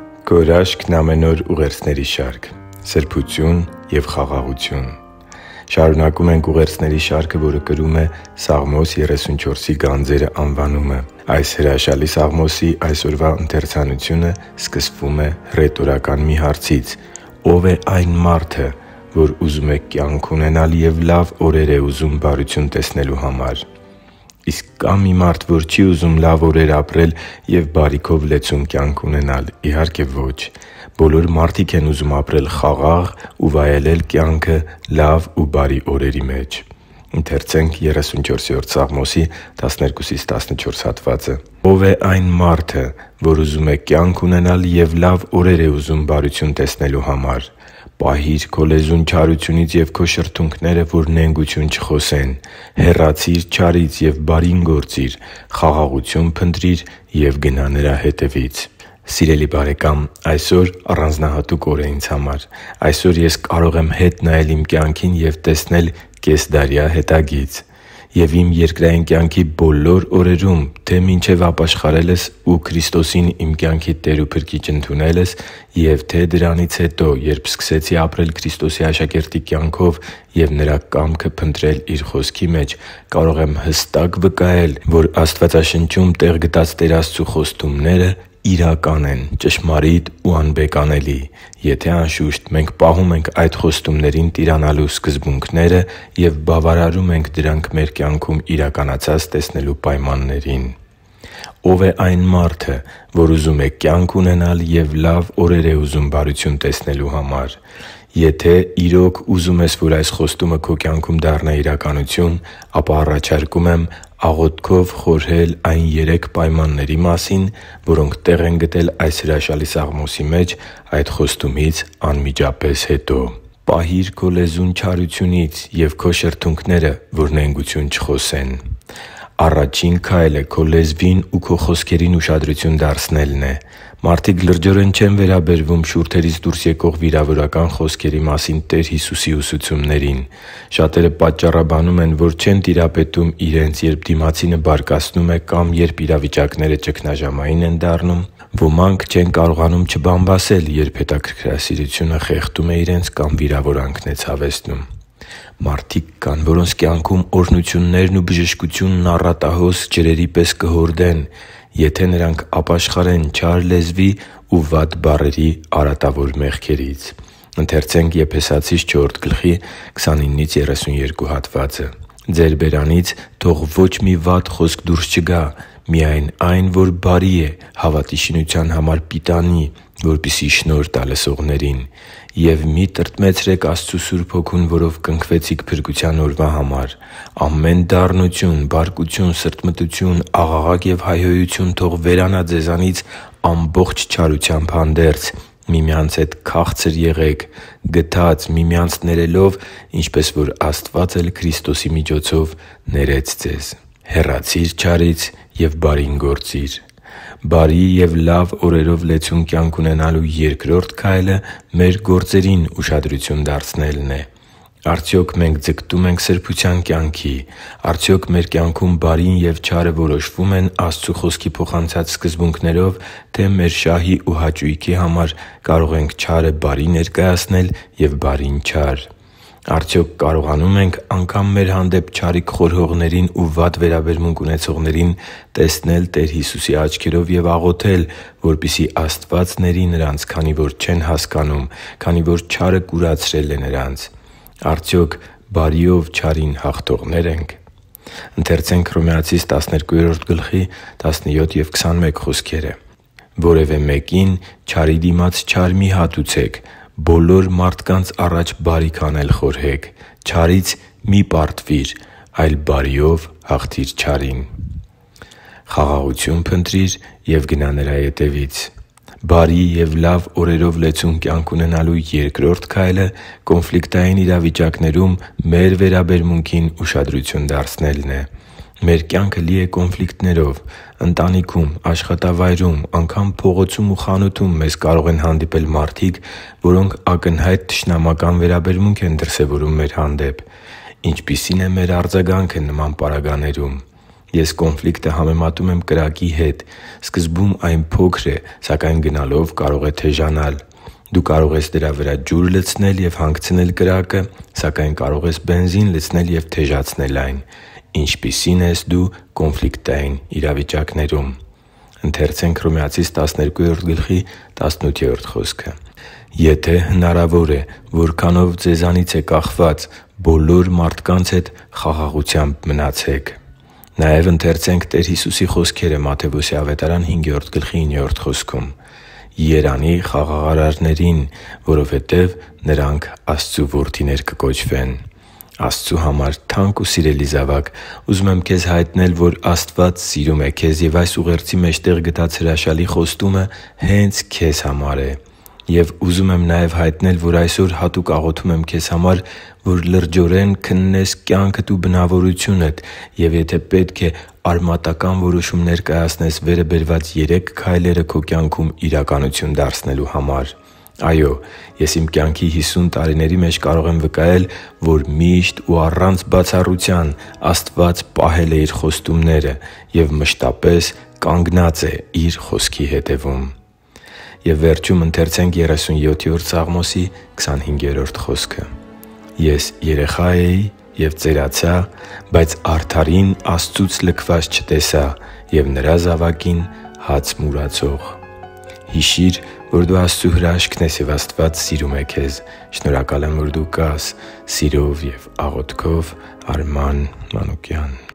Քո հրաշքն ամեն օր ուղերձների շարք։ Սրբություն և խաղաղություն։ Շարունակում ենք ուղերձների շարքը, որը կրում է Սաղմոս 34-ի գանձերը անվանումը։ Այս հրաշալի Սաղմոսի այսօրվա ընթերցանությունը սկսվում է հռետորական մի հարցից. «Ո՞վ է այն մարդը, որ ուզում է կյանք ունենալ և լավ օրեր է ուզում բարություն տեսնելու համար»։ Իսկ կա՞ մի մարդ, որ չի ուզում լավ օրեր ապրել և բարիքով լեցուն կյանք ունենալ։ Իհարկե ոչ։ Բոլոր մարդիկ են ուզում ապրել խաղաղ ու վայելել կյանքը լավ ու բարի օրերի մեջ։ «Ո՞վ է այն մարդը, որ ուզում է կյանք ունենալ և լավ օրեր է ուզում բարություն տեսնելու համար։ Պահի՛ր քո լեզուն չարությունից և քո շրթունքները, որ նենգություն չխոսեն։ Հեռացի՛ր չարից և բարին գործիր. խաղաղություն փնտրիր և գնա նրա հետևից» Սիրելի՛ բարեկամ, այսօր առանձնահատուկ օր է ինձ համար։ Այսօր ես կարող եմ հետ նայել իմ կյանքին և տեսնել կեսդարյա հետագիծ։ Եվ իմ երկրային կյանքի բոլոր օրերում, թե՛ մինչև ապաշխարել ես ու Քրիստոսին իմ կյանքի Տեր ու Փրկիչ ընդունել ես, և թե՛ դրանից հետո, երբ սկսեցի ապրել Քրիստոսի աշակերտի կյանքով և Նրա կամքը փնտրել Իր Խոսքի մեջ, կարող եմ հստակ վկայել, որ Աստվածաշնչում տեղ գտած Տեր Աստծու խոստումները իրական են, ճշմարիտ ու անբեկանելի, եթե, անշուշտ, մենք պահում ենք այդ խոստումներին տիրանալու սկզբունքները և բավարարում ենք դրանք մեր կյանքում իրականացած տեսնելու պայմաններին։ Ո՞վ է այն մարդը, որ ուզում է կյանք ունենալ և լավ օրեր է ուզում բարություն տեսնելու համար։ Եթե իրոք ուզում ես, որ այս խոստումը քո կյանքում դառնա իրականություն, ապա առաջարկում եմ աղոթքով խորհել այն 3 պայմանների մասին, որոնք տեղ են գտել այս հրաշալի Սաղմոսի մեջ այդ խոստումից անմիջապես հետո։ Պահի՛ր քո լեզուն չարությունից և քո շրթունքները, որ նենգություն չխոսեն։ Առաջին քայլը քո լեզվին ու քո խոսքերին ուշադրություն դարձնելն է։ Մարդիկ լրջորեն չեն վերաբերվում շուրթերից դուրս եկող վիրավորական խոսքերի մասին Տեր Հիսուսի ուսուցումներին։ Շատերը պատճառաբանում են, որ չեն տիրապետում իրենց, երբ դիմացինը բարկացնում է կամ երբ իրավիճակները ճգնաժամային են դառնում։ Ոմանք չեն կարողանում չբամբասել, երբ հետաքրքրասիրությունը խեղդում է իրենց կամ վիրավորանքն է ցավեցնում։ Մարդիկ կան, որոնց կյանքում օրհնություններն ու բժշկությունն առատահոս ջրերի պես կհորդեն, եթե նրանք ապաշխարեն չար լեզվի ու վատ բառերի արատավոր մեղքերից։ «Ձեր բերանից թող ոչ մի վատ խոսք դուրս չգա, միայն այն, որ բարի է, հավատի շինության համար պիտանի, որպեսզի շնորհ տա լսողներին։ Եվ մի տրտմեցրեք Աստծու Սուրբ Հոգուն, որով կնքվեցիք փրկության օրվա համար։ Ամեն դառնություն, բարկություն, սրտմտություն, աղաղակ և հայհոյություն թող վերանա ձեզանից ամբողջ չարությամբ հանդերձ։ Միմյանց հետ քա՛ղցր եղեք, գթած, միմյանց ներելով, ինչպես որ Աստված էլ Քրիստոսի միջոցով ներեց ձեզ։ Հեռացի՛ր չարից և բարին գործիր»։ Բարի և լավ օրերով լեցուն կյանք ունենալու երկրորդ քայլը մեր գործերին ուշադրություն դարձնելն է։ Արդյոք մենք ձգտում ենք սրբության կյանքի։ Արդյոք մեր կյանքում բարին և չարը որոշվում են Աստծու Խոսքի փոխանցած սկզբունքներով, թե մեր շահի ու հաճույքի համար կարող ենք չարը բարի ներկայացնել և բարին՝ չար։ Արդյոք կարողանում ենք անգամ մեր հանդեպ չարիք խորհողներին ու վատ վերաբերմունք ունեցողներին տեսնել Տեր Հիսուսի աչքերով և աղոթել, որպեսզի Աստված ների նրանց, քանի որ չեն հասկանում, քանի որ չարը կուրացրել է նրանց։ Արդյոք բարիով չարին հաղթողնե՞ր ենք։ «Որևէ մեկին չարի դիմաց չար մի հատուցեք, բոլոր մարդկանց առաջ բարիք անել խորհեք։ Չարից մի՛ պարտվիր, այլ բարիով հաղթիր չարին» (Հռոմեացիս 10:17-21): Խաղաղություն փնտրիր և գնա նրա ետևից։ Բարի և լավ օրերով լեցուն կյանք ունենալու երկրորդ քայլը կոնֆլիկտային իրավիճակներում մեր վերաբերմունքին ուշադրություն դարձնելն է։ Մեր կյանքը լի է կոնֆլիկտներով։ Ընտանիքում, աշխատավայրում, անգամ փողոցում ու խանութում մեզ կարող են հանդիպել մարդիկ, որոնք ակնհայտ թշնամական վերաբերմունք են դրսևորում մեր հանդեպ։ Ինչպիսի՞ն է մեր արձագանքը նման պարագաներում։ Ես կոնֆլիկտը համեմատում եմ կրակի հետ։ Սկզբում այն փոքր է, սակայն գնալով կարող է թեժանալ։ Դու կարող ես դրա վրա ջուր լցնել և հանգցնել կրակը, սակայն կարող ես բենզին լցնել և թեժացնել այն։ Ինչպիսի՞ն ես դու կոնֆլիկտային իրավիճակներում։ «Եթե հնարավոր է, որքանով ձեզանից է կախված, բոլոր մարդկանց հետ խաղաղությամբ մնացեք» (Հռոմեացիս 12:18)։ «Երանի՜ խաղաղարարներին, որովհետև նրանք Աստծու որդիներ կկոչվեն» (Հռոմեացիս 10:9)։ Աստծու համար թանկ ու սիրելի՛ զավակ, ուզում եմ քեզ հայտնել, որ Աստված սիրում է քեզ և այս ուղերձի մեջտեղ գտած հրաշալի խոստումը հե՛նց քեզ համար է։ Եվ ուզում եմ նաև հայտնել, որ այսօր հատուկ աղոթում եմ քեզ համար, որ լրջորեն քննես կյանքդ ու բնավորությունդ և, եթե պետք է, արմատական որոշումներ կայացնես վերը բերված 3 քայլերը քո կյանքում իրականություն դարձնելու համար։ Այո՛, ես իմ կյանքի 50 տարիների մեջ կարող եմ վկայել, որ միշտ ու առանց բացառության Աստված պահել է Իր խոստումները և մշտապես կանգնած է Իր Խոսքի հետևում։ «Ես երեխա էի և ծերացա, բայց արդարին Աստծուց լքված չտեսա և նրա զավակին հաց մուրացող» (Երեսիա 7․25)։ Հիշի՛ր, որ դու Աստծո հրաշքն ես, և Աստված սիրում է քեզ։ Շնորհակալ եմ, որ դու կա՛ս։ Սիրով և աղոթքով, Արման Մանուկյան։